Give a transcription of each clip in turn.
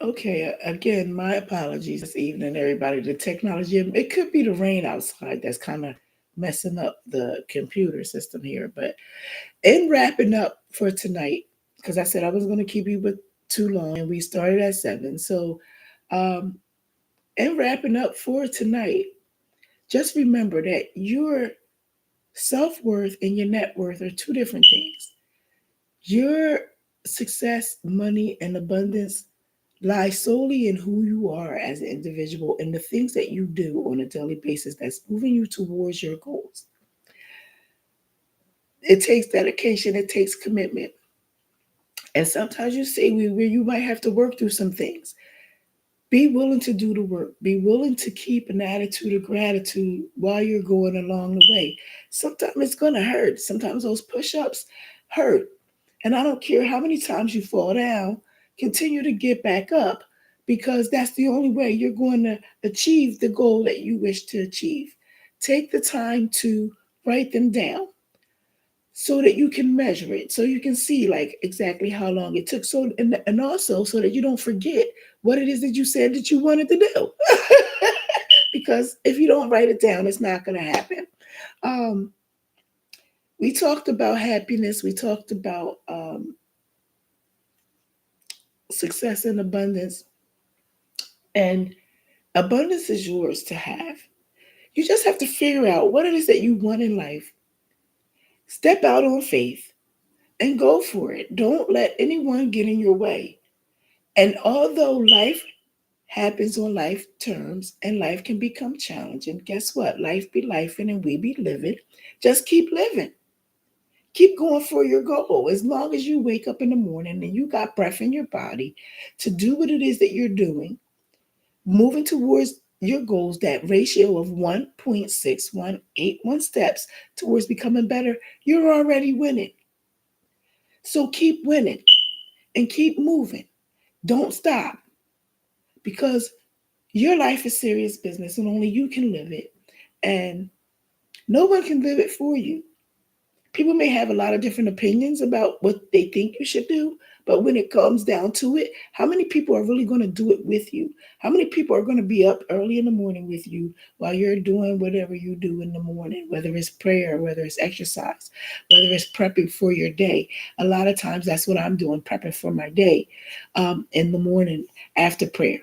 Okay, again, my apologies this evening, everybody. The technology, it could be the rain outside that's kind of messing up the computer system here. But in wrapping up for tonight, because I said I was going to keep you with too long, and we started at 7. So, um, in wrapping up for tonight, just remember that your self worth and your net worth are two different things. Your success, money, and abundance lie solely in who you are as an individual and the things that you do on a daily basis that's moving you towards your goals. It takes dedication, it takes commitment. And sometimes you say where you might have to work through some things. Be willing to do the work. Be willing to keep an attitude of gratitude while you're going along the way. Sometimes it's going to hurt. Sometimes those push ups hurt. And I don't care how many times you fall down, continue to get back up because that's the only way you're going to achieve the goal that you wish to achieve. Take the time to write them down so that you can measure it, so you can see like exactly how long it took. So and also so that you don't forget what it is that you said that you wanted to do. Because if you don't write it down, it's not going to happen. Um, we talked about happiness. We talked about success and abundance. And abundance is yours to have. You just have to figure out what it is that you want in life. Step out on faith and go for it. Don't let anyone get in your way. And although life happens on life terms and life can become challenging, guess what? Life be life and we be living. Just keep living. Keep going for your goal. As long as you wake up in the morning and you got breath in your body to do what it is that you're doing, moving towards your goals, that ratio of 1.6181 steps towards becoming better, you're already winning. So keep winning and keep moving. Don't stop because your life is serious business and only you can live it. And no one can live it for you. People may have a lot of different opinions about what they think you should do, but when it comes down to it, how many people are really going to do it with you? How many people are going to be up early in the morning with you while you're doing whatever you do in the morning, whether it's prayer, whether it's exercise, whether it's prepping for your day? A lot of times that's what I'm doing, prepping for my day in the morning after prayer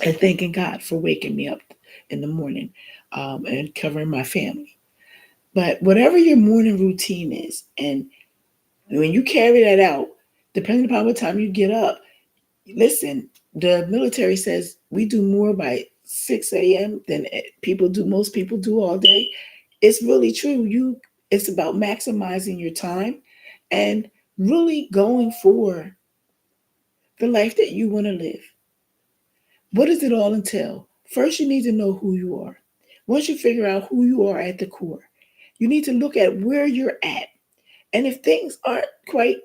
and thanking God for waking me up in the morning and covering my family. But whatever your morning routine is, and when you carry that out, depending upon what time you get up, listen, the military says we do more by 6 a.m. than most people do all day. It's really true. It's about maximizing your time and really going for the life that you want to live. What does it all entail? First, you need to know who you are. Once you figure out who you are at the core, you need to look at where you're at. And if things aren't quite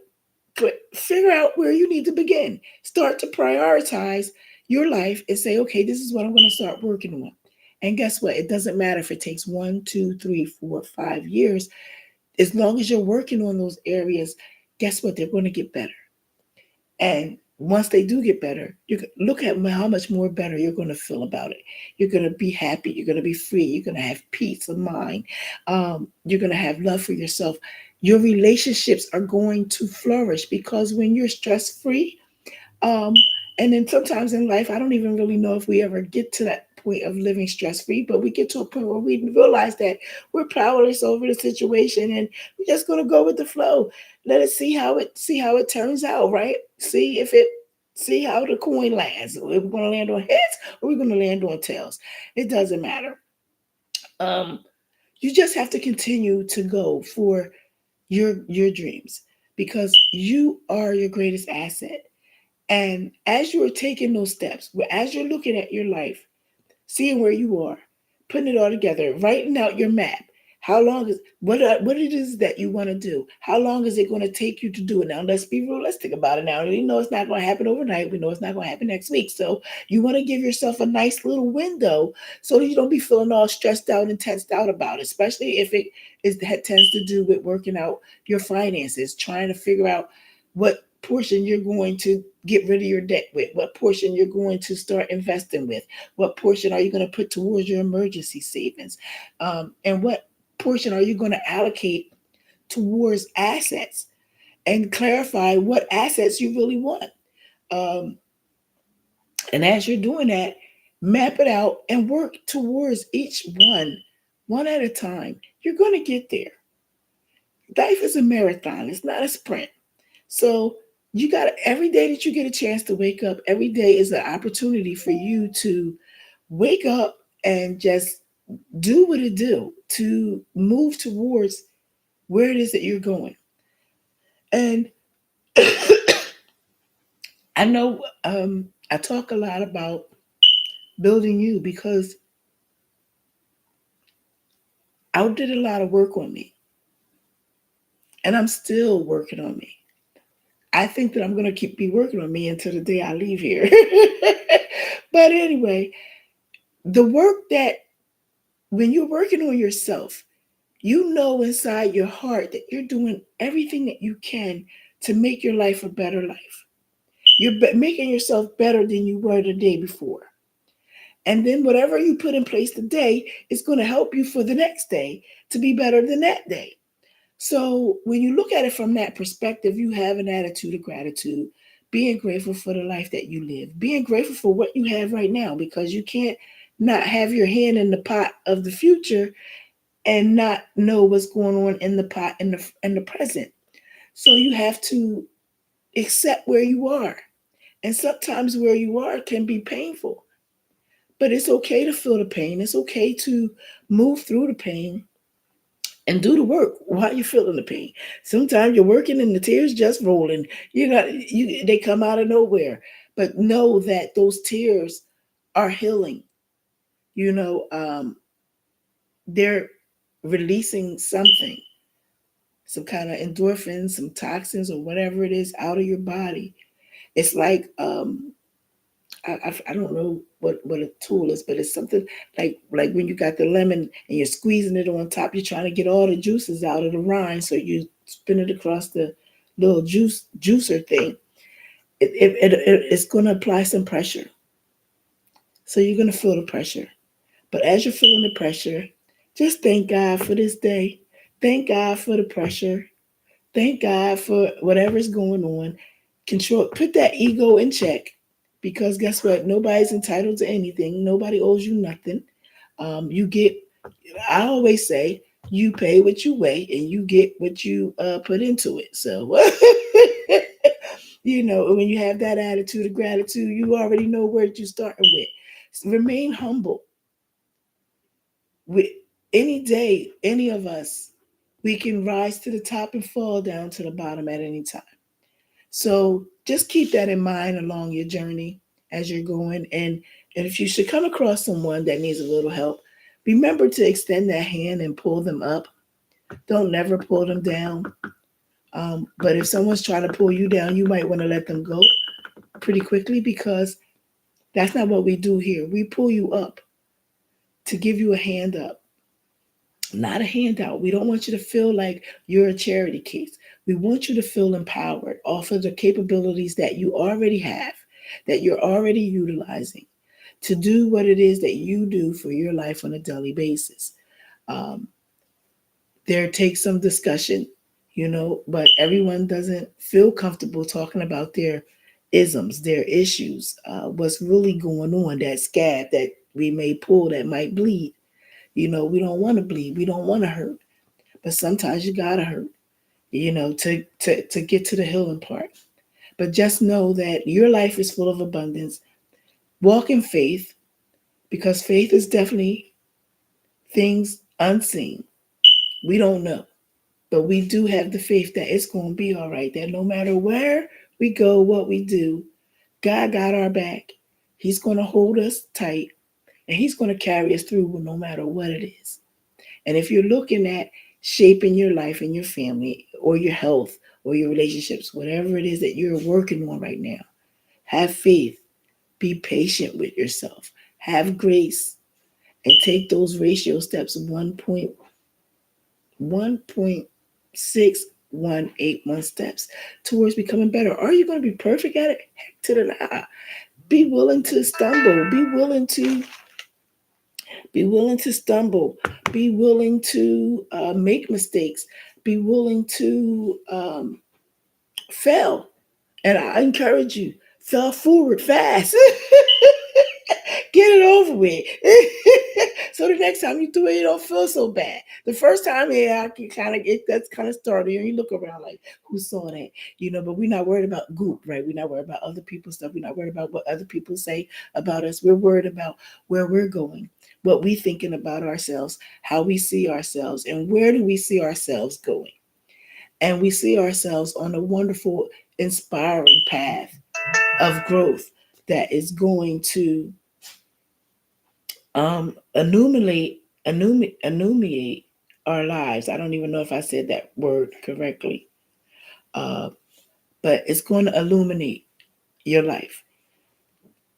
clear, figure out where you need to begin. Start to prioritize your life and say, okay, this is what I'm going to start working on. And guess what? It doesn't matter if it takes 1, 2, 3, 4, 5 years. As long as you're working on those areas, guess what? They're going to get better. And once they do get better, you can look at how much more better you're going to feel about it. You're going to be happy. You're going to be free. You're going to have peace of mind. You're going to have love for yourself. Your relationships are going to flourish because when you're stress free, um, and then sometimes in life, I don't even really know if we ever get to that point of living stress free, but we get to a point where we realize that we're powerless over the situation and we're just going to go with the flow. Let us see how it turns out, right? See how the coin lands. Are we going to land on heads or are we going to land on tails? It doesn't matter. Um, you just have to continue to go for your dreams because you are your greatest asset. And as you're taking those steps, as you're looking at your life, seeing where you are, putting it all together, writing out your map. How long is what it is that you want to do? How long is it going to take you to do it? Now, let's be realistic about it. Now, we know it's not going to happen overnight. We know it's not going to happen next week. So you want to give yourself a nice little window so that you don't be feeling all stressed out and tensed out about it, especially if it tends to do with working out your finances, trying to figure out what portion you're going to get rid of your debt with, what portion you're going to start investing with, what portion are you going to put towards your emergency savings, and what portion are you going to allocate towards assets, and clarify what assets you really want. Um, and as you're doing that, map it out and work towards each one at a time. You're going to get there. Life is a marathon, it's not a sprint. So you got every day that you get a chance to wake up, every day is an opportunity for you to wake up and just do what it do to move towards where it is that you're going. And I know I talk a lot about building you because I did a lot of work on me and I'm still working on me. I think that I'm going to keep be working on me until the day I leave here. But anyway, the work that when you're working on yourself, you know inside your heart that you're doing everything that you can to make your life a better life. You're making yourself better than you were the day before. And then whatever you put in place today is going to help you for the next day to be better than that day. So when you look at it from that perspective, you have an attitude of gratitude, being grateful for the life that you live, being grateful for what you have right now, because you can't not have your hand in the pot of the future and not know what's going on in the pot in the present. So you have to accept where you are. And sometimes where you are can be painful, but it's okay to feel the pain. It's okay to move through the pain and do the work while you're feeling the pain. Sometimes you're working and the tears just rolling. They come out of nowhere. But know that those tears are healing. You know, they're releasing something, some kind of endorphins, some toxins, or whatever it is out of your body. It's like I don't know what a tool is, but it's something like when you got the lemon and you're squeezing it on top, you're trying to get all the juices out of the rind, so you spin it across the little juicer thing. It's going to apply some pressure, so you're going to feel the pressure. But as you're feeling the pressure, just thank God for this day. Thank God for the pressure. Thank God for whatever's going on. Control, put that ego in check, because guess what? Nobody's entitled to anything. Nobody owes you nothing. You get, I always say, you pay what you weigh and you get what you put into it. So, when you have that attitude of gratitude, you already know where you're starting with. So remain humble. With any day, any of us, we can rise to the top and fall down to the bottom at any time. So just keep that in mind along your journey as you're going. And if you should come across someone that needs a little help, remember to extend that hand and pull them up. Don't never pull them down. But if someone's trying to pull you down, you might want to let them go pretty quickly, because that's not what we do here. We pull you up to give you a hand up, not a handout. We don't want you to feel like you're a charity case. We want you to feel empowered off of the capabilities that you already have, that you're already utilizing to do what it is that you do for your life on a daily basis. Um, there takes some discussion, but everyone doesn't feel comfortable talking about their isms, their issues, what's really going on, that scab that we may pull that might bleed. We don't want to bleed, we don't want to hurt, but sometimes you gotta hurt, to get to the healing part. But just know that your life is full of abundance. Walk in faith, because faith is definitely things unseen. We don't know, but we do have the faith that it's going to be all right, that no matter where we go, what we do, God got our back. He's going to hold us tight, and He's going to carry us through no matter what it is. And if you're looking at shaping your life and your family or your health or your relationships, whatever it is that you're working on right now, have faith, be patient with yourself, have grace, and take those ratio steps 1.6 cultivating steps towards becoming better. Are you going to be perfect at it? Heck to the nah. Be willing to stumble. Be willing to stumble. Be willing to make mistakes. Be willing to fail. And I encourage you, fail forward fast. Get it over with. So the next time you do it, you don't feel so bad. The first time, yeah, I can kind of get that's kind of started. And you look around like, who saw that? But we're not worried about goop, right? We're not worried about other people's stuff. We're not worried about what other people say about us. We're worried about where we're going, what we thinking about ourselves, how we see ourselves, and where do we see ourselves going. And we see ourselves on a wonderful, inspiring path of growth that is going to illuminate our lives. I don't even know if I said that word correctly, uh, but it's going to illuminate your life.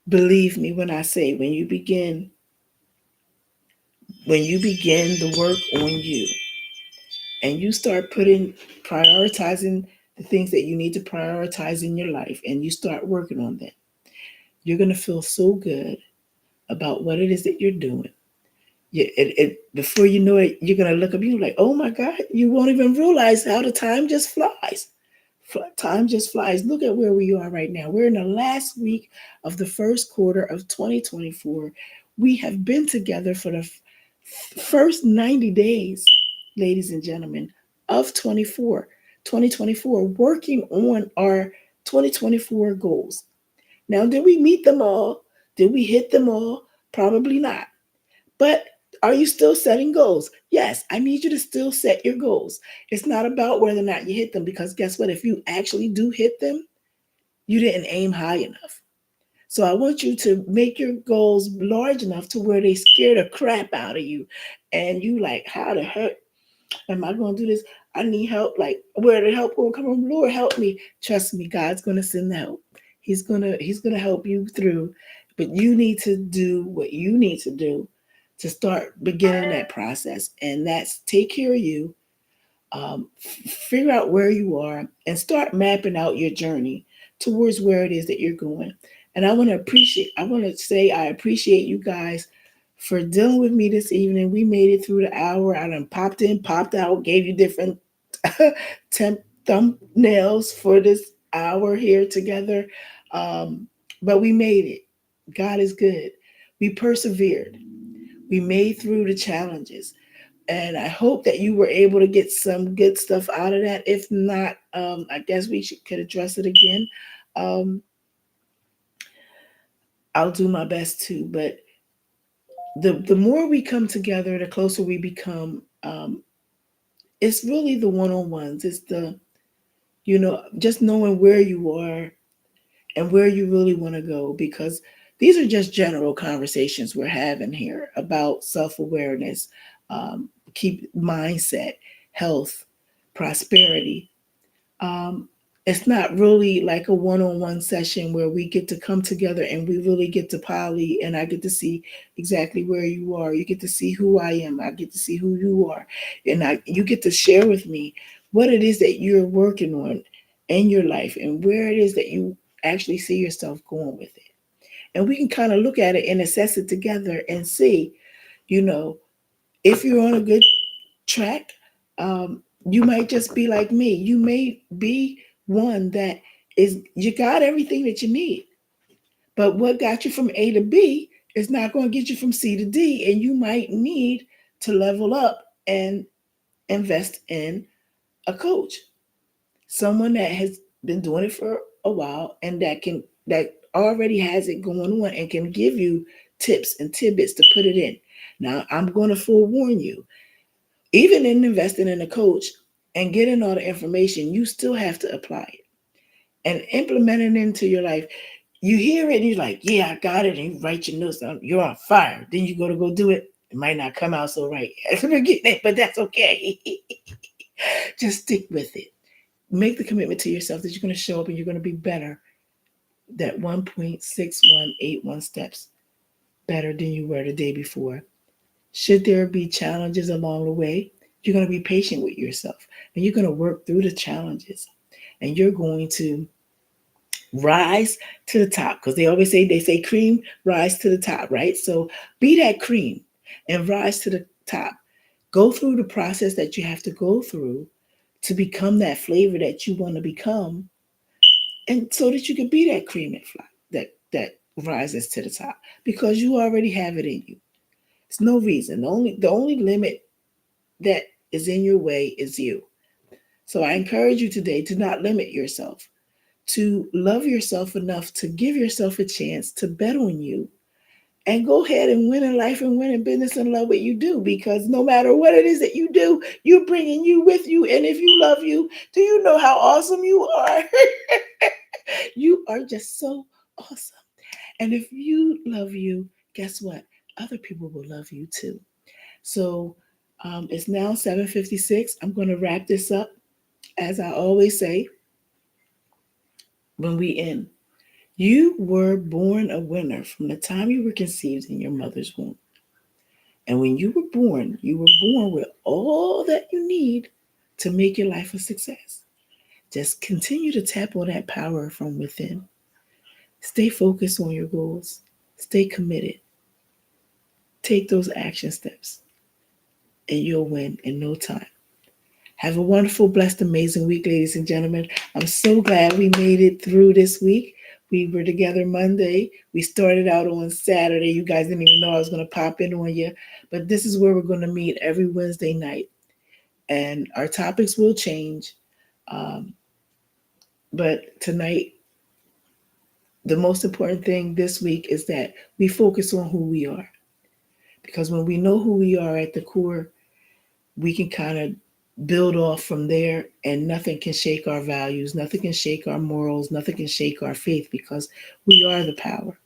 Believe me when I say when you begin the work on you and you start prioritizing the things that you need to prioritize in your life and you start working on them, you're going to feel so good about what it is that you're doing. Before you know it, you're gonna look up. You're like, "Oh my God!" You won't even realize how the time just flies. Time just flies. Look at where we are right now. We're in the last week of the first quarter of 2024. We have been together for the first 90 days, ladies and gentlemen, of 2024, working on our 2024 goals. Now, did we meet them all? Did we hit them all? Probably not. But are you still setting goals? Yes, I need you to still set your goals. It's not about whether or not you hit them because guess what? If you actually do hit them, you didn't aim high enough. So I want you to make your goals large enough to where they scare the crap out of you. And you like, how the heck am I going to do this? I need help. Like, where the help will come from? Lord, help me. Trust me, God's going to send the help. He's gonna help you through. But you need to do what you need to do to start beginning that process, and that's take care of you, figure out where you are and start mapping out your journey towards where it is that you're going. And I want to say I appreciate you guys for dealing with me this evening. We made it through the hour. I done popped in, popped out, gave you different thumbnails for this hour here together. Um, but we made it. God is good. We persevered. We made through the challenges, and I hope that you were able to get some good stuff out of that. If not, I guess could address it again. Um, I'll do my best to, but the more we come together, the closer we become. It's really the one on ones. It's the just knowing where you are and where you really want to go, because these are just general conversations we're having here about self awareness, keep mindset, health, prosperity. Um, it's not really like a one on one session where we get to come together and we really get to poly, and I get to see exactly where you are. You get to see who I am. I get to see who you are. And you get to share with me what it is that you're working on in your life and where it is that you actually see yourself going with it. And we can kind of look at it and assess it together and see, you know, if you're on a good track, you might just be like me. You may be one that you got everything that you need, but what got you from A to B is not going to get you from C to D, and you might need to level up and invest in a coach, someone that has been doing it for a while and that already has it going on and can give you tips and tidbits to put it in. Now, I'm going to forewarn you, even in investing in a coach and getting all the information, you still have to apply it and implement it into your life. You hear it and you're like, yeah, I got it. And you write your notes down. You're on fire. Then you go do it. It might not come out so right. But that's okay. Just stick with it. Make the commitment to yourself that you're going to show up and you're going to be better. That 1.6181 steps better than you were the day before. Should there be challenges along the way? You're going to be patient with yourself, and you're going to work through the challenges, and you're going to rise to the top, because they say cream rise to the top, right? So be that cream and rise to the top. Go through the process that you have to go through to become that flavor that you want to become, and so that you can be that cream that fly that rises to the top, because you already have it in you. It's no reason. The only limit that is in your way is you. So I encourage you today to not limit yourself, to love yourself enough to give yourself a chance to bet on you, and go ahead and win in life and win in business and love what you do, because no matter what it is that you do, you're bringing you with you. And if you love you, do you know how awesome you are? You are just so awesome. And if you love you, guess what? Other people will love you too. So it's now 7:56. I'm going to wrap this up. As I always say when we end, you were born a winner from the time you were conceived in your mother's womb. And when you were born with all that you need to make your life a success. Just continue to tap on that power from within. Stay focused on your goals. Stay committed. Take those action steps, and you'll win in no time. Have a wonderful, blessed, amazing week, ladies and gentlemen. I'm so glad we made it through this week. We were together Monday. We started out on Saturday. You guys didn't even know I was going to pop in on you. But this is where we're going to meet every Wednesday night. And our topics will change. Um, but tonight, the most important thing this week is that we focus on who we are. Because when we know who we are at the core, we can kind of build off from there, and nothing can shake our values, nothing can shake our morals, nothing can shake our faith, because we are the power.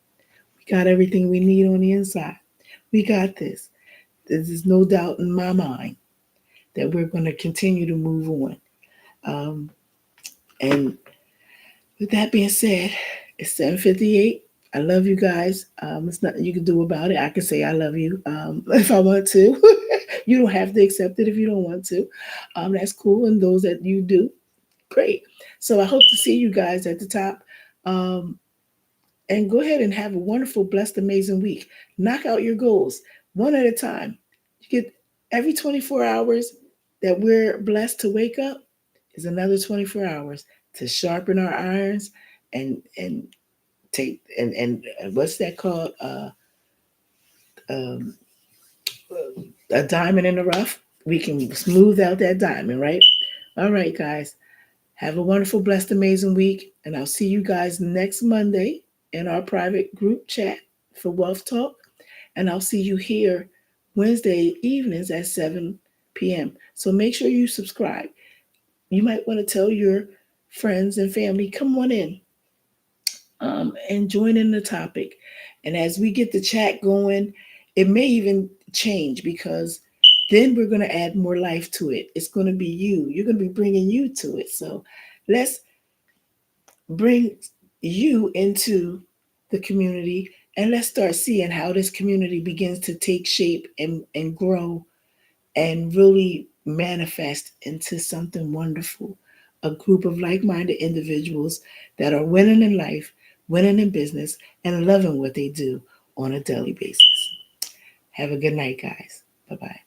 We got everything we need on the inside. We got this. There's no doubt in my mind that we're going to continue to move on. And with that being said, it's 7:58. I love you guys. It's nothing you can do about it. I can say I love you if I want to. You don't have to accept it if you don't want to. That's cool. And those that you do, great. So I hope to see you guys at the top. Um, and go ahead and have a wonderful, blessed, amazing week. Knock out your goals one at a time. You get every 24 hours that we're blessed to wake up is another 24 hours to sharpen our irons and take and what's that called? Um, a diamond in the rough. We can smooth out that diamond, right? All right, guys. Have a wonderful, blessed, amazing week. And I'll see you guys next Monday in our private group chat for Wealth Talk. And I'll see you here Wednesday evenings at 7 p.m. So make sure you subscribe. You might want to tell your friends and family, come on in and join in the topic. And as we get the chat going, it may even change, because then we're going to add more life to it. It's going to be you. You're going to be bringing you to it. So let's bring you into the community, and let's start seeing how this community begins to take shape and grow and really manifest into something wonderful. A group of like minded individuals that are winning in life, winning in business, and loving what they do on a daily basis. Have a good night, guys. Bye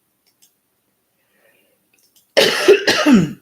bye.